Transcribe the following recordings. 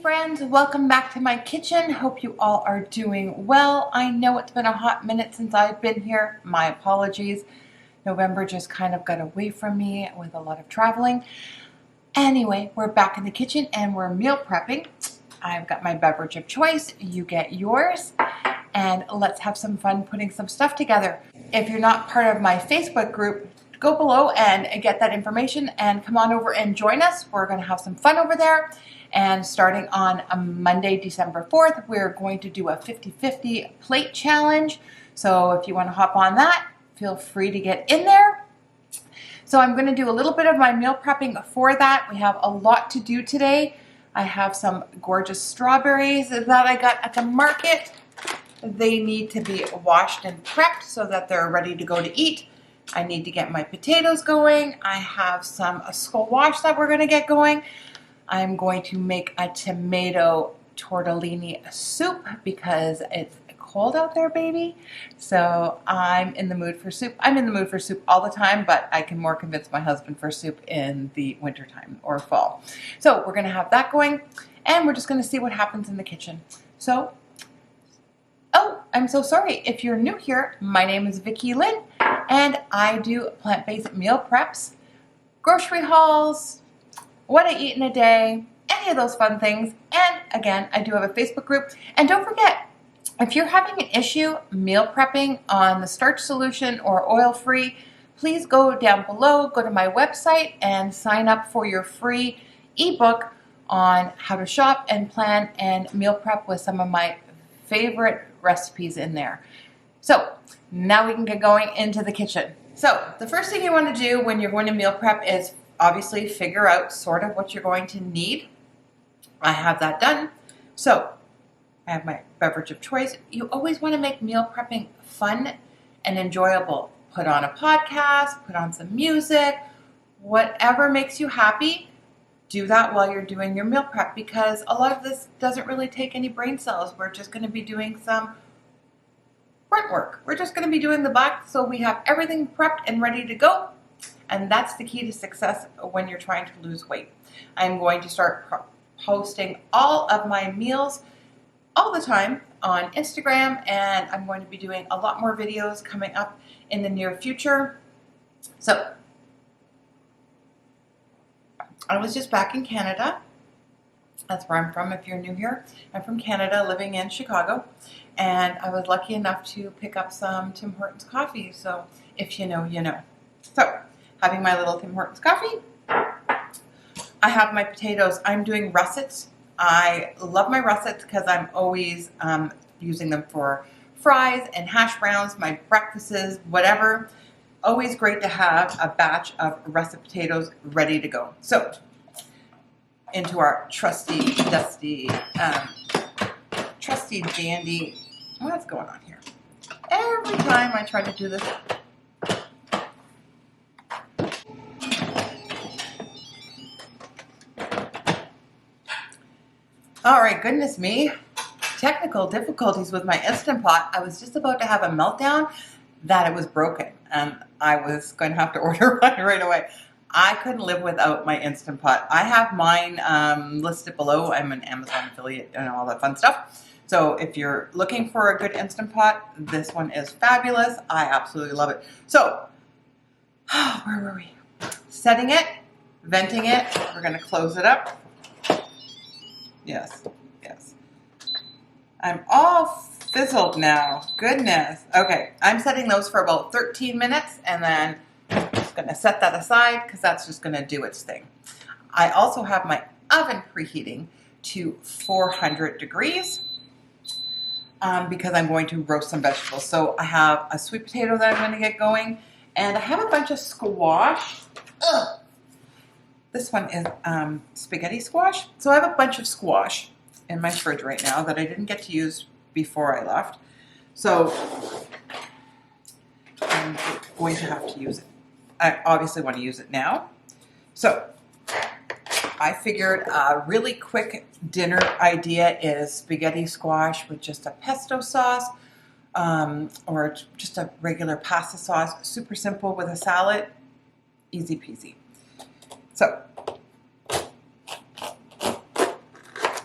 Friends, welcome back to my kitchen. Hope you all are doing well. I know it's been a hot minute since I've been here. My apologies. November just kind of got away from me with a lot of traveling. Anyway, we're back in the kitchen and we're meal prepping. I've got my beverage of choice. You get yours. And let's have some fun putting some stuff together. If you're not part of my Facebook group, go below and get that information and come on over and join us. We're going to have some fun over there. And starting on Monday, December 4th, we're going to do a 50-50 plate challenge. So if you want to hop on that, feel free to get in there. So I'm going to do a little bit of my meal prepping for that. We have a lot to do today. I have some gorgeous strawberries that I got at the market. They need to be washed and prepped so that they're ready to go to eat. I need to get my potatoes going. I have some squash that we're going to get going. I'm going to make a tomato tortellini soup because it's cold out there, baby. So I'm in the mood for soup. I'm in the mood for soup all the time, but I can more convince my husband for soup in the wintertime or fall. So we're going to have that going, and we're just going to see what happens in the kitchen. So, oh, I'm so sorry. If you're new here, my name is Vicki-Lynne, and I do plant-based meal preps, grocery hauls, what I eat in a day, any of those fun things. And again, I do have a Facebook group. And don't forget, if you're having an issue meal prepping on the starch solution or oil-free, please go down below, go to my website and sign up for your free ebook on how to shop and plan and meal prep with some of my favorite recipes in there. So now we can get going into the kitchen. So the first thing you want to do when you're going to meal prep is obviously figure out sort of what you're going to need. I have that done. So I have my beverage of choice. You always want to make meal prepping fun and enjoyable. Put on a podcast, put on some music, whatever makes you happy. Do that while you're doing your meal prep because a lot of this doesn't really take any brain cells. We're just going to be doing some front work. We're just going to be doing the back so we have everything prepped and ready to go. And that's the key to success when you're trying to lose weight. I'm going to start posting all of my meals all the time on Instagram, and I'm going to be doing a lot more videos coming up in the near future. So, I was just back in Canada. That's where I'm from if you're new here. I'm from Canada, living in Chicago, and I was lucky enough to pick up some Tim Hortons coffee. So, if you know, you know. So, having my little Tim Hortons coffee. I have my potatoes. I'm doing russets. I love my russets because I'm always using them for fries and hash browns, my breakfasts, whatever. Always great to have a batch of russet potatoes ready to go. So, into our trusty, dusty, trusty, dandy. What's going on here? Every time I try to do this, all right, goodness me. Technical difficulties with my Instant Pot. I was just about to have a meltdown that it was broken, and I was going to have to order one right away. I couldn't live without my Instant Pot. I have mine listed below. I'm an Amazon affiliate and all that fun stuff. So if you're looking for a good Instant Pot, this one is fabulous. I absolutely love it. So, where were we? Setting it, venting it. We're going to close it up. Yes, yes. I'm all fizzled now. Goodness. Okay, I'm setting those for about 13 minutes, and then I'm just going to set that aside because that's just going to do its thing. I also have my oven preheating to 400 degrees because I'm going to roast some vegetables. So I have a sweet potato that I'm going to get going, and I have a bunch of squash. Ugh. This one is spaghetti squash. So I have a bunch of squash in my fridge right now that I didn't get to use before I left. So I'm going to have to use it. I obviously want to use it now. So I figured a really quick dinner idea is spaghetti squash with just a pesto sauce or just a regular pasta sauce. Super simple with a salad. Easy peasy. So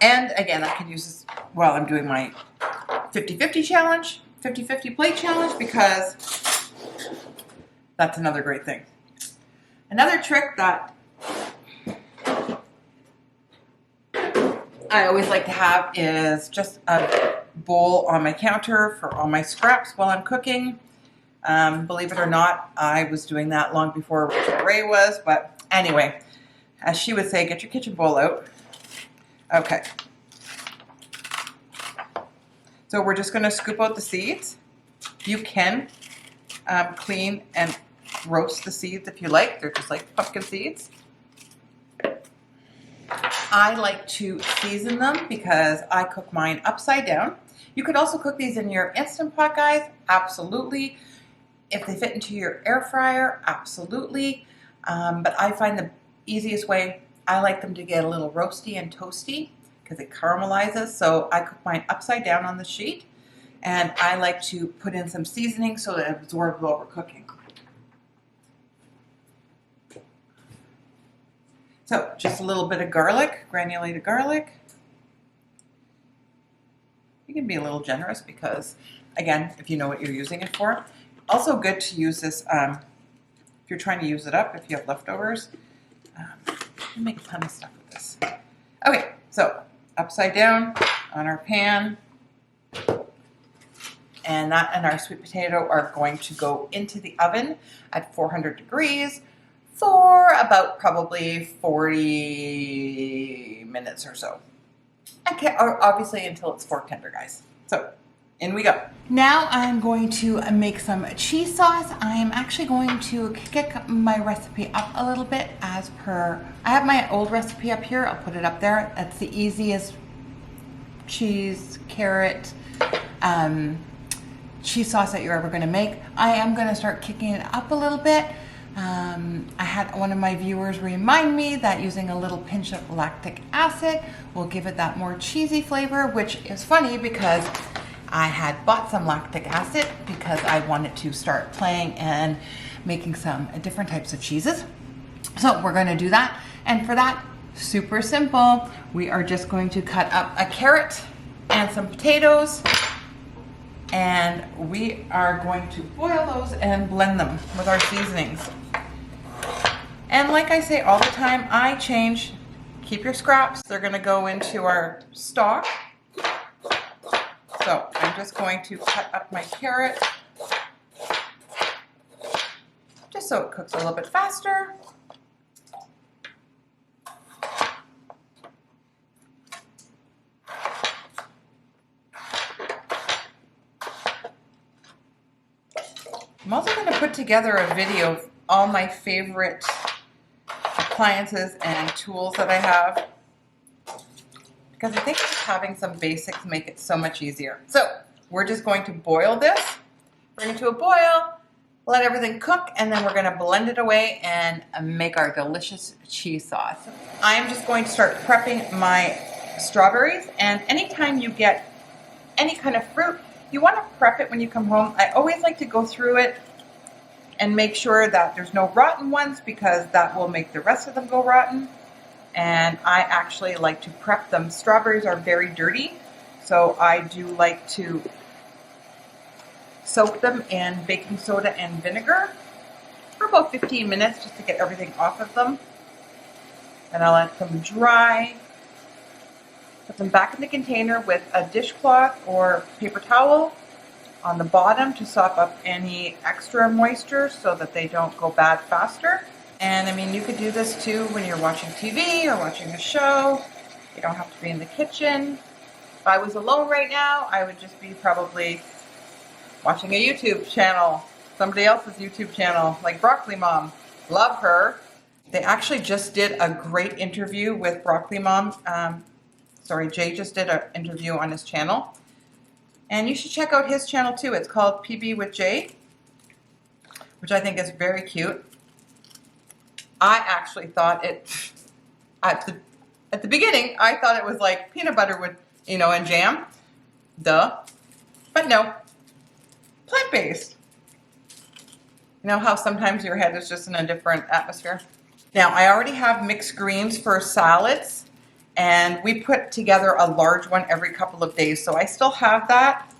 And again, I can use this while I'm doing my 50-50 challenge, 50-50 plate challenge, because that's another great thing. Another trick that I always like to have is just a bowl on my counter for all my scraps while I'm cooking. Believe it or not, I was doing that long before Rachel Ray was, but anyway, as she would say, get your kitchen bowl out. Okay. So we're just going to scoop out the seeds. You can clean and roast the seeds if you like. They're just like pumpkin seeds. I like to season them because I cook mine upside down. You could also cook these in your Instant Pot, guys. Absolutely. If they fit into your air fryer, absolutely. But I find the easiest way, I like them to get a little roasty and toasty because it caramelizes. So I cook mine upside down on the sheet. And I like to put in some seasoning so that it absorbs while we're cooking. So just a little bit of garlic, granulated garlic. You can be a little generous because, again, if you know what you're using it for. Also good to use this if you're trying to use it up, if you have leftovers. You can make a ton of stuff with this. Okay, so upside down on our pan. And that and our sweet potato are going to go into the oven at 400 degrees for about probably 40 minutes or so. Okay, or obviously until it's fork tender, guys. So in we go. Now I'm going to make some cheese sauce. I am actually going to kick my recipe up a little bit as per, I have my old recipe up here. I'll put it up there. That's the easiest cheese, carrot, cheese sauce that you're ever going to make. I am going to start kicking it up a little bit. I had one of my viewers remind me that using a little pinch of lactic acid will give it that more cheesy flavor, which is funny because I had bought some lactic acid because I wanted to start playing and making some different types of cheeses. So we're going to do that. And for that, super simple. We are just going to cut up a carrot and some potatoes. And we are going to boil those and blend them with our seasonings. And like I say all the time, I change. Keep your scraps. They're going to go into our stock. So I'm just going to cut up my carrot just so it cooks a little bit faster. I'm also going to put together a video of all my favorite appliances and tools that I have, because I think just having some basics make it so much easier. So we're just going to boil this, bring it to a boil, let everything cook, and then we're going to blend it away and make our delicious cheese sauce. I'm just going to start prepping my strawberries, and anytime you get any kind of fruit, you want to prep it when you come home. I always like to go through it and make sure that there's no rotten ones because that will make the rest of them go rotten. And I actually like to prep them. Strawberries are very dirty, so I do like to soak them in baking soda and vinegar for about 15 minutes just to get everything off of them. And I'll let them dry. Put them back in the container with a dishcloth or paper towel on the bottom to sop up any extra moisture so that they don't go bad faster. And I mean, you could do this too when you're watching TV or watching a show. You don't have to be in the kitchen. If I was alone right now, I would just be probably watching a YouTube channel, somebody else's YouTube channel, like Broccoli Mom. Love her. They actually just did a great interview with Broccoli Mom. Jay just did an interview on his channel. And you should check out his channel too. It's called PB with Jay, which I think is very cute. I actually thought it, at the beginning, I thought it was like peanut butter with, and jam. Duh. But no, plant-based. You know how sometimes your head is just in a different atmosphere? Now, I already have mixed greens for salads. And we put together a large one every couple of days. So I still have that.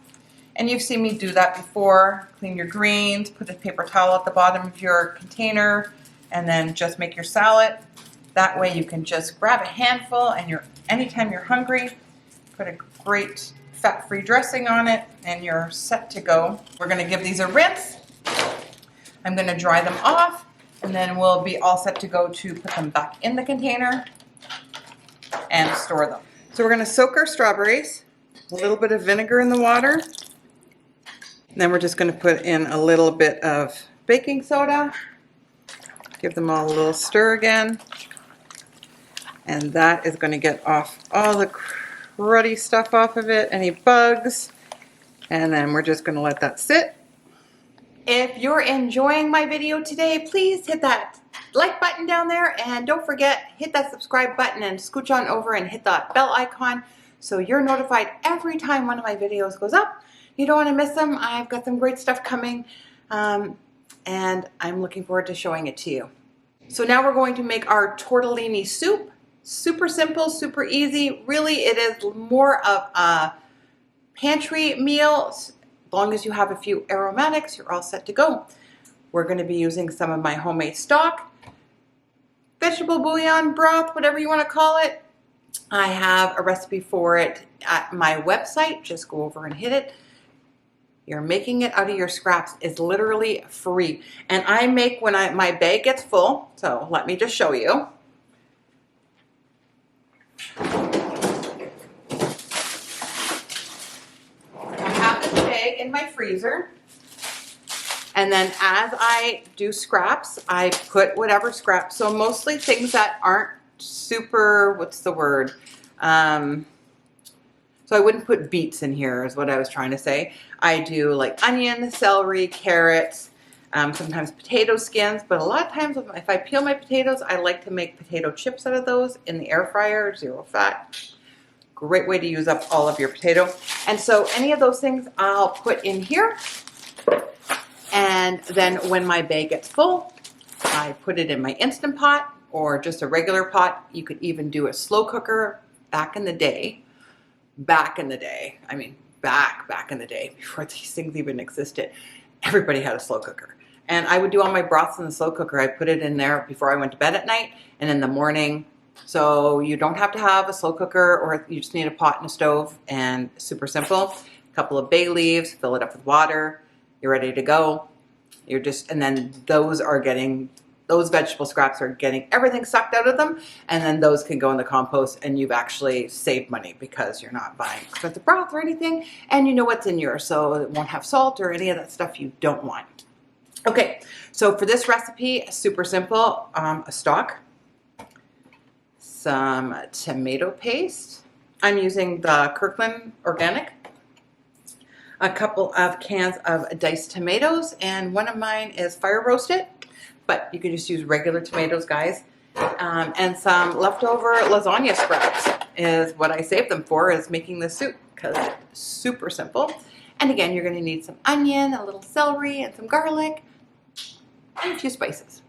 And you've seen me do that before. Clean your greens, put a paper towel at the bottom of your container, and then just make your salad. That way you can just grab a handful and anytime you're hungry, put a great fat-free dressing on it and you're set to go. We're gonna give these a rinse. I'm gonna dry them off and then we'll be all set to go to put them back in the container and store them. So we're gonna soak our strawberries, a little bit of vinegar in the water. And then we're just gonna put in a little bit of baking soda. Give them all a little stir again. And that is gonna get off all the cruddy stuff off of it, any bugs. And then we're just gonna let that sit. If you're enjoying my video today, please hit that like button down there and don't forget, hit that subscribe button and scooch on over and hit that bell icon so you're notified every time one of my videos goes up. You don't want to miss them. I've got some great stuff coming and I'm looking forward to showing it to you. So now we're going to make our tortellini soup. Super simple, super easy. Really, it is more of a pantry meal. As long as you have a few aromatics, you're all set to go. We're going to be using some of my homemade stock, vegetable bouillon, broth, whatever you want to call it. I have a recipe for it at my website. Just go over and hit it. You're making it out of your scraps. It's literally free. And I make when my bag gets full. So let me just show you. I have this bag in my freezer. And then as I do scraps, I put whatever scraps. So mostly things that aren't super, what's the word? So I wouldn't put beets in here is what I was trying to say. I do like onion, celery, carrots, sometimes potato skins, but a lot of times if I peel my potatoes, I like to make potato chips out of those in the air fryer, 0 fat. Great way to use up all of your potato. And so any of those things I'll put in here. And then when my bag gets full, I put it in my Instant Pot or just a regular pot. You could even do a slow cooker back in the day. Back in the day, I mean, back in the day, before these things even existed, everybody had a slow cooker. And I would do all my broths in the slow cooker. I put it in there before I went to bed at night and in the morning. So you don't have to have a slow cooker, or you just need a pot and a stove, and super simple. A couple of bay leaves, fill it up with water. You're ready to go. And then those vegetable scraps are getting everything sucked out of them, and then those can go in the compost, and you've actually saved money because you're not buying expensive broth or anything, and you know what's in yours, so it won't have salt or any of that stuff you don't want. Okay, so for this recipe, super simple, a stock, some tomato paste. I'm using the Kirkland Organic, a couple of cans of diced tomatoes, and one of mine is fire roasted. But you can just use regular tomatoes, guys. And some leftover lasagna scraps is what I saved them for, is making this soup, because it's super simple. And again, you're gonna need some onion, a little celery, and some garlic, and a few spices.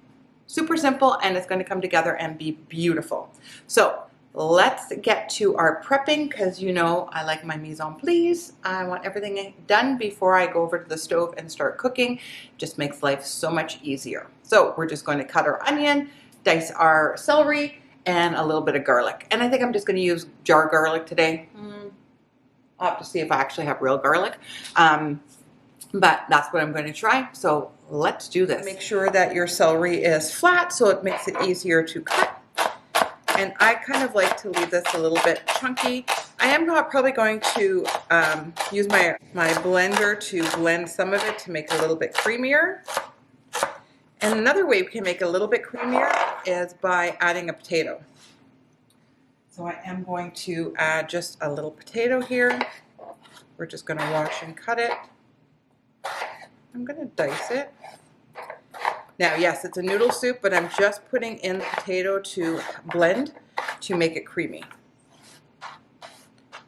Super simple, and it's gonna come together and be beautiful. So let's get to our prepping, because you know I like my mise en place. I want everything done before I go over to the stove and start cooking. It just makes life so much easier. So we're just going to cut our onion, dice our celery, and a little bit of garlic. And I think I'm just going to use jar garlic today. I'll have to see if I actually have real garlic. But that's what I'm going to try. So let's do this. Make sure that your celery is flat so it makes it easier to cut. And I kind of like to leave this a little bit chunky. I am probably going to use my blender to blend some of it to make it a little bit creamier. And another way we can make it a little bit creamier is by adding a potato. So I am going to add just a little potato here. We're just going to wash and cut it. I'm going to dice it. Now, yes, it's a noodle soup, but I'm just putting in the potato to blend to make it creamy.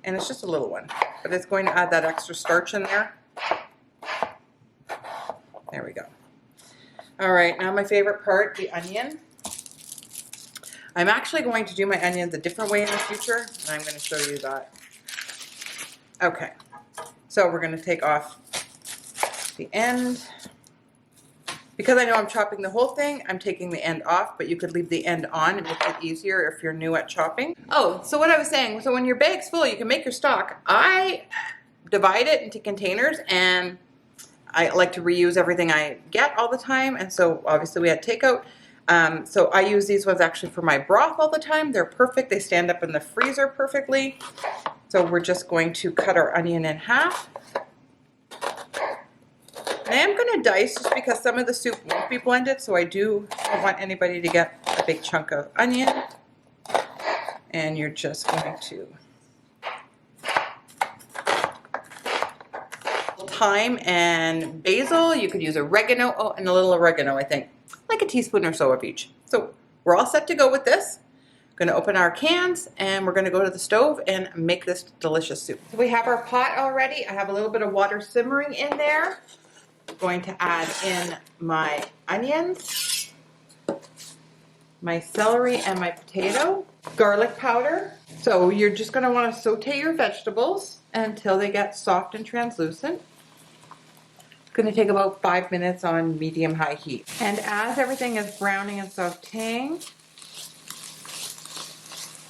And it's just a little one, but it's going to add that extra starch in there. There we go. All right, now my favorite part, the onion. I'm actually going to do my onions a different way in the future, and I'm going to show you that. Okay, so we're going to take off the end. Because I know I'm chopping the whole thing, I'm taking the end off, but you could leave the end on. It makes it easier if you're new at chopping. Oh, so what I was saying, so when your bag's full, you can make your stock. I divide it into containers, and I like to reuse everything I get all the time, and so obviously we had takeout. So I use these ones actually for my broth all the time. They're perfect. They stand up in the freezer perfectly. So we're just going to cut our onion in half. I am going to dice just because some of the soup won't be blended, so I don't want anybody to get a big chunk of onion. And you're just going to thyme and basil. You could use oregano, oh, and a little oregano, I think, like a teaspoon or so of each. So we're all set to go with this. Going to open our cans, and we're going to go to the stove and make this delicious soup. So we have our pot already. I have a little bit of water simmering in there. Going to add in my onions, my celery, and my potato, garlic powder. So you're just going to want to saute your vegetables until they get soft and translucent. It's going to take about 5 minutes on medium-high heat. And as everything is browning and sauteing,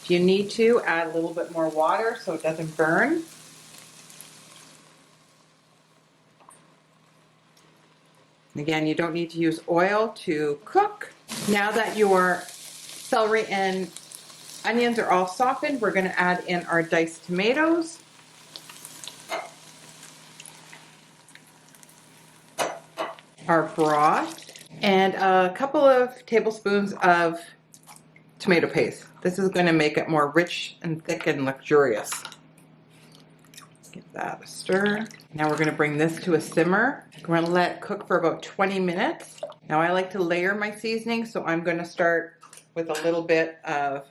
if you need to, add a little bit more water so it doesn't burn. Again, you don't need to use oil to cook. Now that your celery and onions are all softened, we're going to add in our diced tomatoes. Our broth. And a couple of tablespoons of tomato paste. This is going to make it more rich and thick and luxurious. Give that a stir. Now we're going to bring this to a simmer. We're going to let it cook for about 20 minutes. Now I like to layer my seasoning, so I'm going to start with a little bit of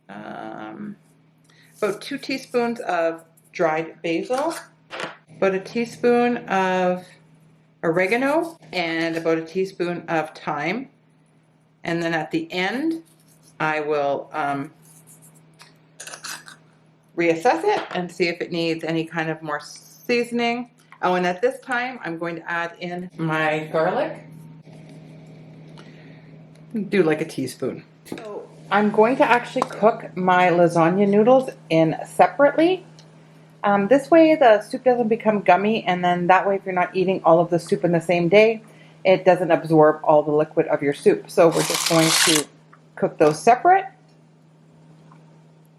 about 2 teaspoons of dried basil, about a teaspoon of oregano, and about a teaspoon of thyme. And then at the end, I will reassess it and see if it needs any kind of more seasoning. Oh, and at this time, I'm going to add in my garlic. Do like a teaspoon. So I'm going to actually cook my lasagna noodles in separately. This way the soup doesn't become gummy, and then that way if you're not eating all of the soup in the same day, it doesn't absorb all the liquid of your soup. So we're just going to cook those separate.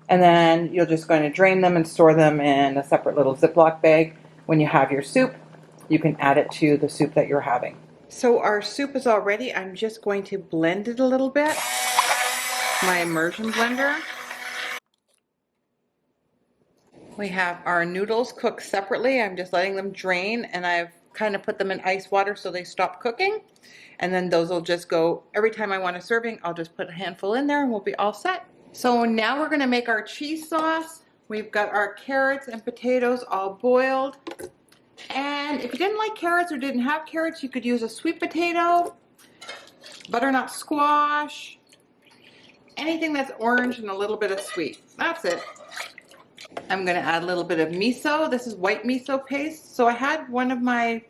And then you're just going to drain them and store them in a separate little Ziploc bag. When you have your soup, you can add it to the soup that you're having. So our soup is all ready. I'm just going to blend it a little bit. My immersion blender. We have our noodles cooked separately. I'm just letting them drain, and I've kind of put them in ice water so they stop cooking. And then those will just go, every time I want a serving, I'll just put a handful in there and we'll be all set. So now we're going to make our cheese sauce. We've got our carrots and potatoes all boiled. And if you didn't like carrots or didn't have carrots, you could use a sweet potato, butternut squash, anything that's orange and a little bit of sweet. That's it. I'm going to add a little bit of miso. This is white miso paste. So I had one of my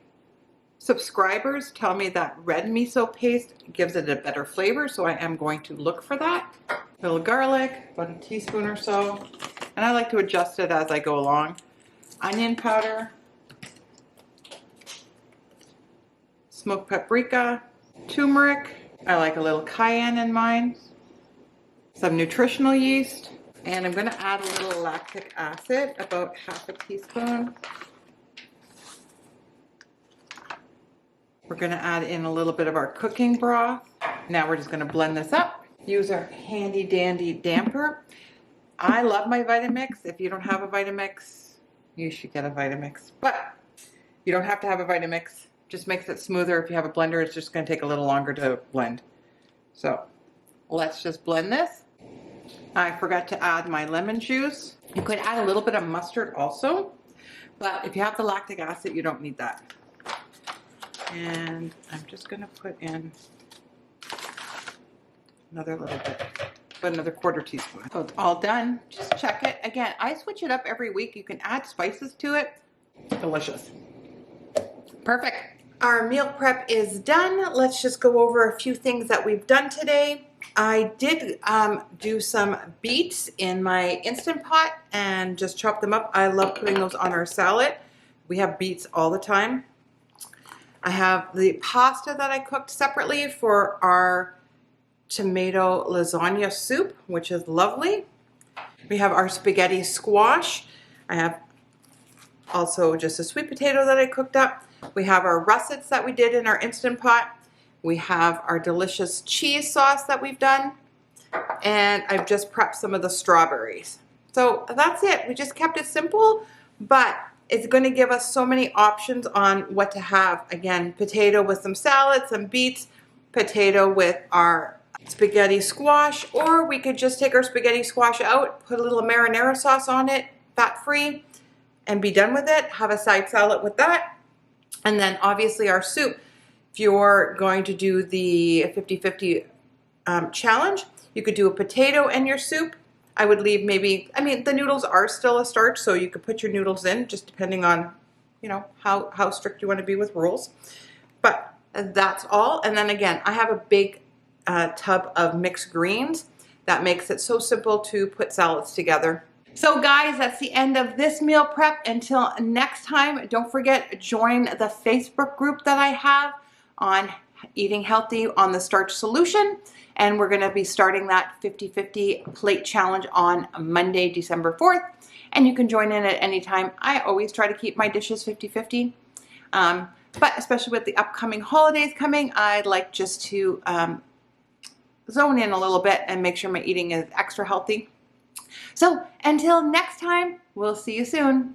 subscribers tell me that red miso paste gives it a better flavor, so I am going to look for that. A little garlic, about a teaspoon or so, and I like to adjust it as I go along. Onion powder, smoked paprika, turmeric, I like a little cayenne in mine, some nutritional yeast, and I'm going to add a little lactic acid, about half a teaspoon. We're going to add in a little bit of our cooking broth. Now we're just going to blend this up. Use our handy dandy damper. I love my Vitamix. If you don't have a Vitamix, you should get a Vitamix. But you don't have to have a Vitamix. Just makes it smoother. If you have a blender, it's just going to take a little longer to blend. So let's just blend this. I forgot to add my lemon juice. You could add a little bit of mustard also, but if you have the lactic acid, you don't need that. And I'm just going to put in another little bit. Another quarter teaspoon. So it's all done. Just check it. Again, I switch it up every week. You can add spices to it. Delicious. Perfect. Our meal prep is done. Let's just go over a few things that we've done today. I did do some beets in my Instant Pot and just chop them up. I love putting those on our salad. We have beets all the time. I have the pasta that I cooked separately for our tomato lasagna soup, which is lovely. We have our spaghetti squash. I have also just a sweet potato that I cooked up. We have our russets that we did in our Instant Pot. We have our delicious cheese sauce that we've done. And I've just prepped some of the strawberries. So that's it. We just kept it simple, but it's going to give us so many options on what to have. Again, potato with some salad, some beets, potato with our spaghetti squash, or we could just take our spaghetti squash out, put a little marinara sauce on it, fat-free, and be done with it. Have a side salad with that. And then obviously our soup. If you're going to do the 50-50 challenge, you could do a potato in your soup. I would leave maybe, I mean, the noodles are still a starch, so you could put your noodles in, just depending on, you know, how strict you want to be with rules. But that's all. And then again, I have a big tub of mixed greens. That makes it so simple to put salads together. So guys, that's the end of this meal prep. Until next time, don't forget, join the Facebook group that I have on eating healthy on the starch solution. And we're gonna be starting that 50-50 plate challenge on Monday, December 4th. And you can join in at any time. I always try to keep my dishes 50-50. But especially with the upcoming holidays coming, I'd like just to zone in a little bit and make sure my eating is extra healthy. So until next time, we'll see you soon.